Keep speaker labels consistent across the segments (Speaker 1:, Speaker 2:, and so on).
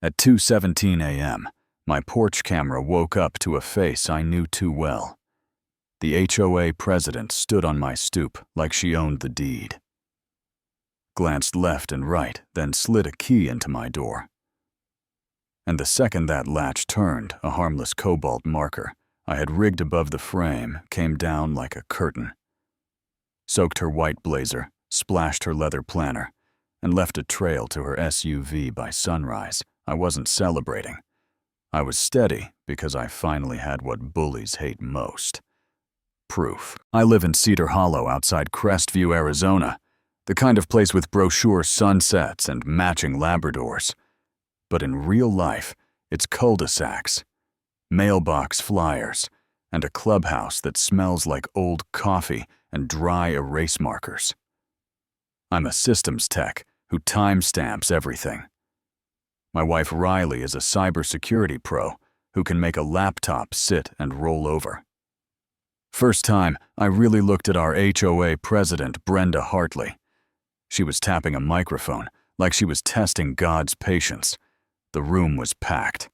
Speaker 1: At 2:17 a.m., my porch camera woke up to a face I knew too well. The HOA president stood on my stoop like she owned the deed. Glanced left and right, then slid a key into my door. And the second that latch turned, a harmless cobalt marker I had rigged above the frame came down like a curtain. Soaked her white blazer, splashed her leather planner, and left a trail to her SUV by sunrise. I wasn't celebrating. I was steady because I finally had what bullies hate most. Proof. I live in Cedar Hollow outside Crestview, Arizona, the kind of place with brochure sunsets and matching Labradors. But in real life, it's cul-de-sacs, mailbox flyers, and a clubhouse that smells like old coffee and dry erase markers. I'm a systems tech who timestamps everything. My wife Riley is a cybersecurity pro who can make a laptop sit and roll over. First time, I really looked at our HOA president, Brenda Hartley. She was tapping a microphone like she was testing God's patience. The room was packed.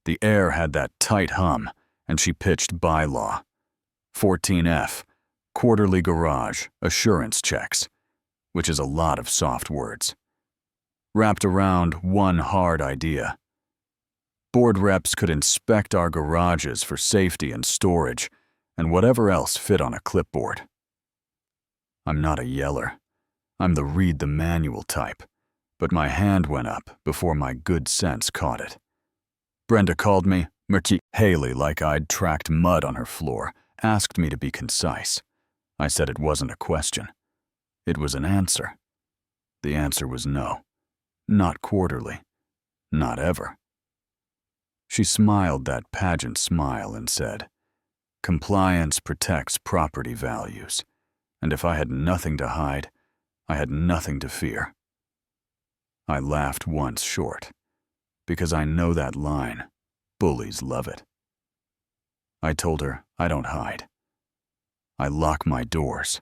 Speaker 1: The air had that tight hum, and she pitched Bylaw. 14F, quarterly garage, assurance checks, which is a lot of soft words. Wrapped around one hard idea. Board reps could inspect our garages for safety and storage, and whatever else fit on a clipboard. I'm not a yeller. I'm the read the manual type, but my hand went up before my good sense caught it. Brenda called me Murky Haley like I'd tracked mud on her floor, asked me to be concise. I said it wasn't a question. It was an answer. The answer was no. Not quarterly. Not ever. She smiled that pageant smile and said, "Compliance protects property values, and if I had nothing to hide, I had nothing to fear." I laughed once short, because I know that line. Bullies love it. I told her I don't hide. I lock my doors.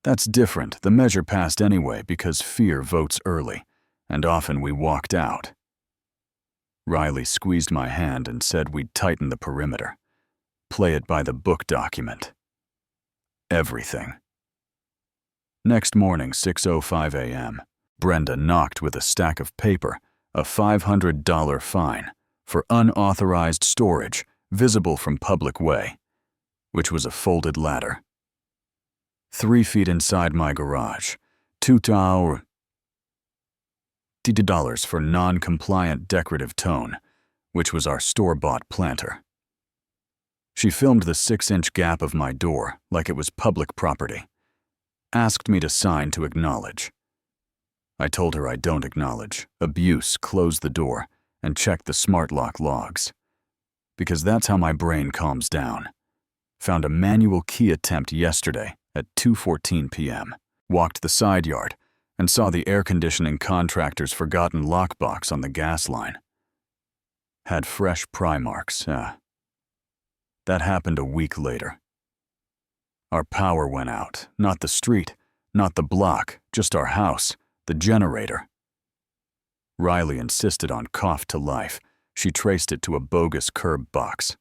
Speaker 1: That's different. The measure passed anyway because fear votes early, and often we walked out. Riley squeezed my hand and said we'd tighten the perimeter. Play it by the book document. Everything. Next morning, 6:05 a.m., Brenda knocked with a stack of paper, a $500 fine for unauthorized storage visible from public way, which was a folded ladder. 3 feet inside my garage, $2 for non-compliant decorative tone, which was our store-bought planter. She filmed the 6-inch gap of my door like it was public property. Asked me to sign to acknowledge. I told her I don't acknowledge, abuse, close the door, and check the smart lock logs. Because that's how my brain calms down. Found a manual key attempt yesterday at 2:14 p.m. Walked the side yard and saw the air conditioning contractor's forgotten lockbox on the gas line. Had fresh pry marks, That happened a week later. Our power went out, not the street, not the block, just our house, the generator. Riley insisted on cough to life. She traced it to a bogus curb box.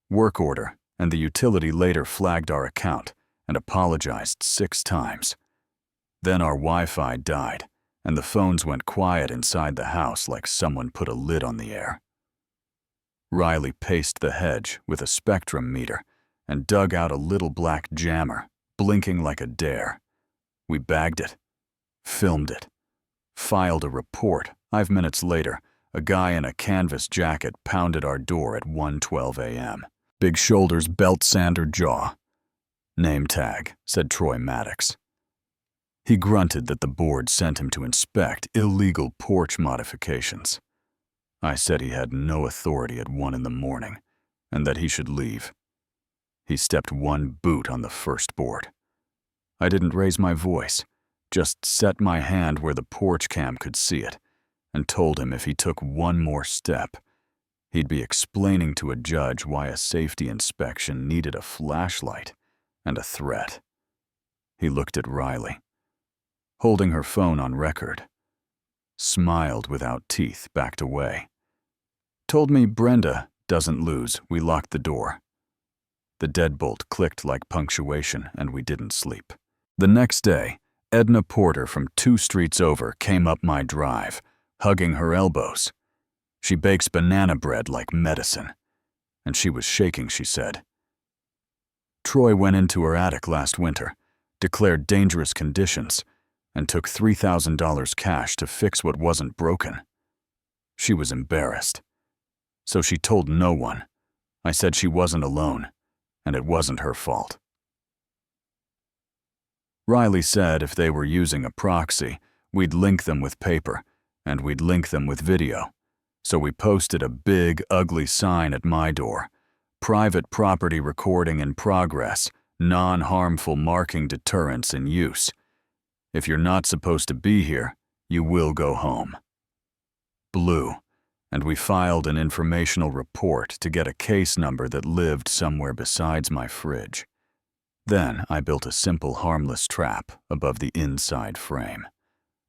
Speaker 1: Work order, and the utility later flagged our account and apologized 6 times. Then our Wi-Fi died, and the phones went quiet inside the house like someone put a lid on the air. Riley paced the hedge with a spectrum meter and dug out a little black jammer, blinking like a dare. We bagged it, filmed it, filed a report. 5 minutes later, a guy in a canvas jacket pounded our door at 1:12 a.m. Big shoulders, belt sander, jaw. "Name tag," said Troy Maddox. He grunted that the board sent him to inspect illegal porch modifications. I said he had no authority at 1 in the morning and that he should leave. He stepped 1 boot on the first board. I didn't raise my voice, just set my hand where the porch cam could see it, and told him if he took 1 more step, he'd be explaining to a judge why a safety inspection needed a flashlight and a threat. He looked at Riley, holding her phone on record. smiled without teeth, backed away. Told me Brenda doesn't lose. We locked the door. The deadbolt clicked like punctuation, and we didn't sleep. The next day, Edna Porter from 2 streets over came up my drive, hugging her elbows. She bakes banana bread like medicine. And she was shaking, she said. Troy went into her attic last winter, declared dangerous conditions, and took $3,000 cash to fix what wasn't broken. She was embarrassed. So she told no one. I said she wasn't alone, and it wasn't her fault. Riley said if they were using a proxy, we'd link them with paper, and we'd link them with video. So we posted a big, ugly sign at my door. Private property recording in progress, non-harmful marking deterrents in use. If you're not supposed to be here, you will go home. Blue, and we filed an informational report to get a case number that lived somewhere besides my fridge. Then I built a simple, harmless trap above the inside frame.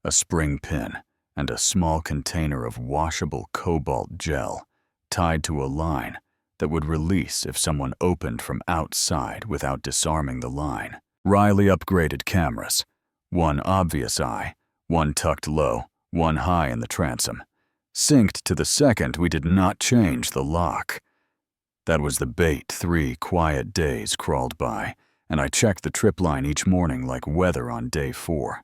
Speaker 1: A spring pin and a small container of washable cobalt gel tied to a line that would release if someone opened from outside without disarming the line. Riley upgraded cameras. 1 obvious eye, 1 tucked low, 1 high in the transom. Synced to the second, we did not change the lock. That was the bait 3 quiet days crawled by, and I checked the trip line each morning like weather on day 4.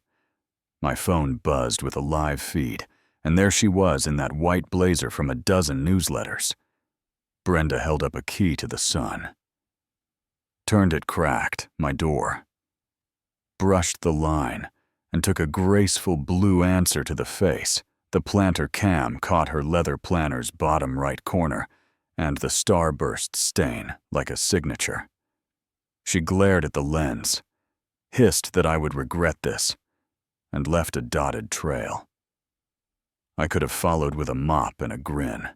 Speaker 1: My phone buzzed with a live feed, and there she was in that white blazer from a dozen newsletters. Brenda held up a key to the sun. Turned it cracked, my door. Brushed the line, and took a graceful blue answer to the face. The planter cam caught her leather planner's bottom right corner, and the starburst stain like a signature. She glared at the lens, hissed that I would regret this, and left a dotted trail. I could have followed with a mop and a grin.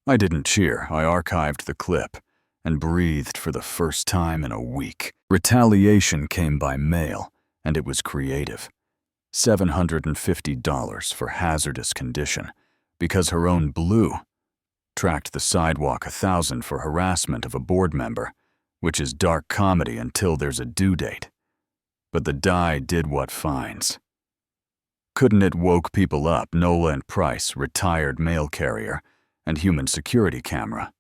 Speaker 1: I didn't cheer. I archived the clip and breathed for the first time in a week. Retaliation came by mail, and it was creative. $750 for hazardous condition, because her own Blue tracked the sidewalk. $1,000 for harassment of a board member, which is dark comedy until there's a due date. But the die did what fines. Couldn't it woke people up? Nola and Price, retired mail carrier, and human security camera.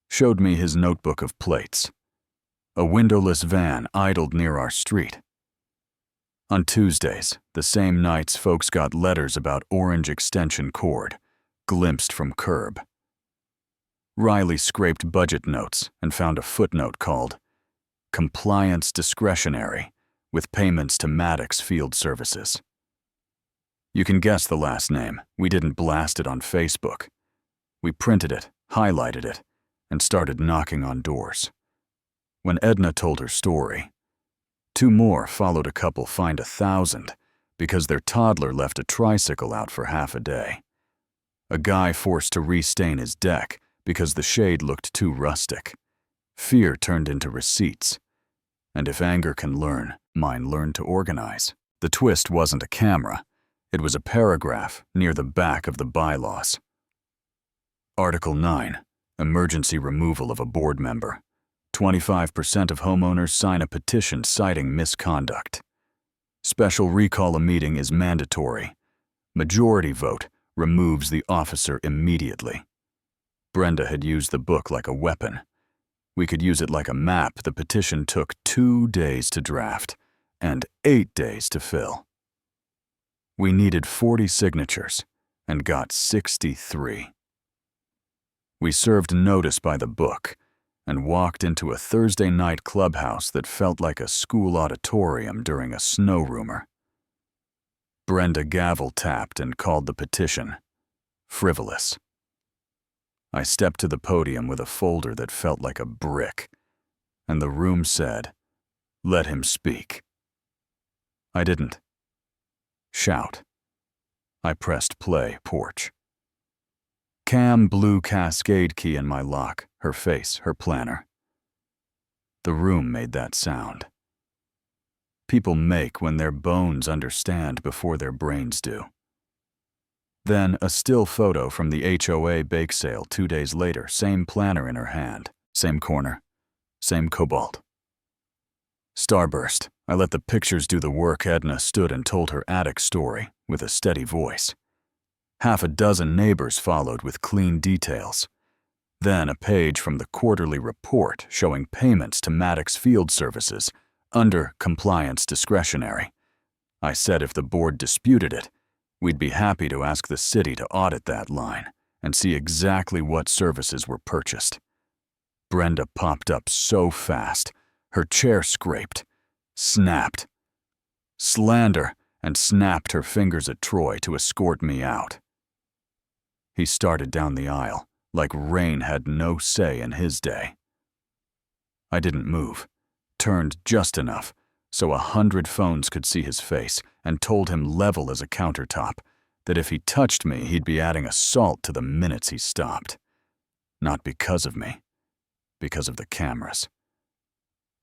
Speaker 1: Showed me his notebook of plates. A windowless van idled near our street. On Tuesdays, the same nights folks got letters about orange extension cord, glimpsed from curb. Riley scraped budget notes and found a footnote called Compliance Discretionary, with payments to Maddox Field Services. You can guess the last name. We didn't blast it on Facebook. We printed it, highlighted it, and started knocking on doors. When Edna told her story, 2 more followed. A couple fined $1,000 because their toddler left a tricycle out for half a day. A guy forced to restain his deck because the shade looked too rustic. Fear turned into receipts. And if anger can learn, mine learned to organize. The twist wasn't a camera. It was a paragraph near the back of the bylaws. Article 9, emergency removal of a board member. 25% of homeowners sign a petition citing misconduct. Special recall a meeting is mandatory. Majority vote removes the officer immediately. Brenda had used the book like a weapon. We could use it like a map. The petition took 2 days to draft and 8 days to fill. We needed 40 signatures and got 63. We served notice by the book and walked into a Thursday night clubhouse that felt like a school auditorium during a snow rumor. Brenda gavel-tapped and called the petition frivolous. I stepped to the podium with a folder that felt like a brick, and the room said, "Let him speak." I didn't shout. I pressed play, porch. Cam blue cascade key in my lock, her face, her planner. The room made that sound. People make when their bones understand before their brains do. Then a still photo from the HOA bake sale 2 days later, same planner in her hand, same corner, same cobalt. Starburst. I let the pictures do the work. Edna stood and told her attic story with a steady voice. Half a dozen neighbors followed with clean details. Then a page from the quarterly report showing payments to Maddox Field Services under compliance discretionary. I said if the board disputed it, we'd be happy to ask the city to audit that line and see exactly what services were purchased. Brenda popped up so fast, her chair scraped, snapped. Slander, and snapped her fingers at Troy to escort me out. He started down the aisle, like rain had no say in his day. I didn't move, turned just enough so 100 phones could see his face, and told him level as a countertop that if he touched me, he'd be adding assault to the minutes he stopped. Not because of me, because of the cameras.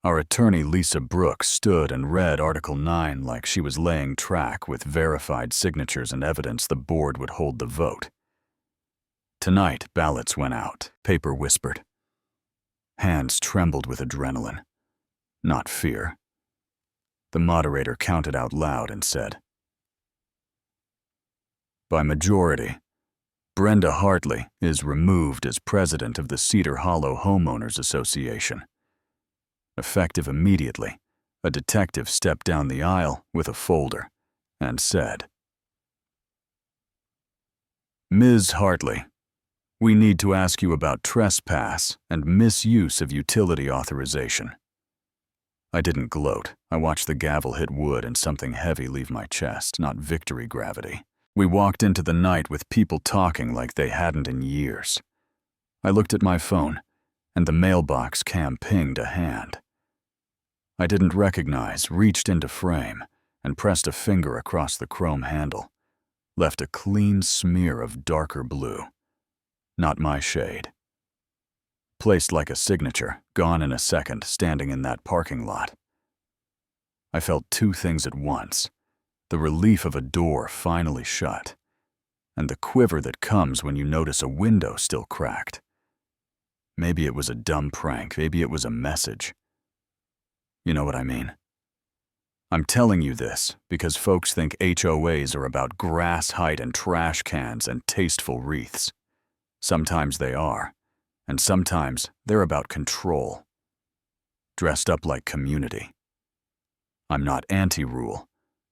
Speaker 1: Our attorney Lisa Brooks stood and read Article 9 like she was laying track with verified signatures and evidence the board would hold the vote. Tonight, ballots went out, paper whispered. Hands trembled with adrenaline, not fear. The moderator counted out loud and said, by majority, Brenda Hartley is removed as president of the Cedar Hollow Homeowners Association. Effective immediately, a detective stepped down the aisle with a folder and said, Ms. Hartley, we need to ask you about trespass and misuse of utility authorization. I didn't gloat. I watched the gavel hit wood and something heavy leave my chest, not victory gravity. We walked into the night with people talking like they hadn't in years. I looked at my phone, and the mailbox cam pinged a hand. I didn't recognize, reached into frame, and pressed a finger across the chrome handle. Left a clean smear of darker blue. Not my shade. Placed like a signature, gone in a second, standing in that parking lot. I felt two things at once. The relief of a door finally shut, and the quiver that comes when you notice a window still cracked. Maybe it was a dumb prank, maybe it was a message. You know what I mean? I'm telling you this because folks think HOAs are about grass height and trash cans and tasteful wreaths. Sometimes they are, and sometimes they're about control. Dressed up like community. I'm not anti-rule.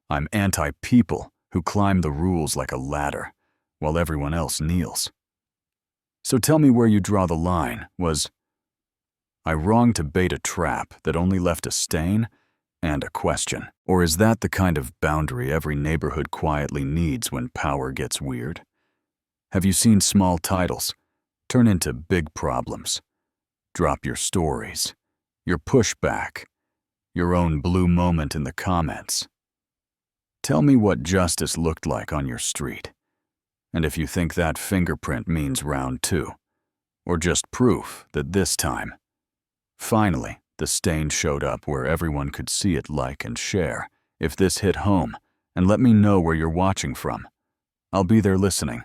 Speaker 1: I'm anti-people who climb the rules like a ladder while everyone else kneels. So tell me where you draw the line. Was I wrong to bait a trap that only left a stain and a question? Or is that the kind of boundary every neighborhood quietly needs when power gets weird? Have you seen small titles turn into big problems? Drop your stories, your pushback, your own blue moment in the comments. Tell me what justice looked like on your street, and if you think that fingerprint means round two, or just proof that this time, finally, the stain showed up where everyone could see it, like and share. If this hit home, and let me know where you're watching from. I'll be there listening.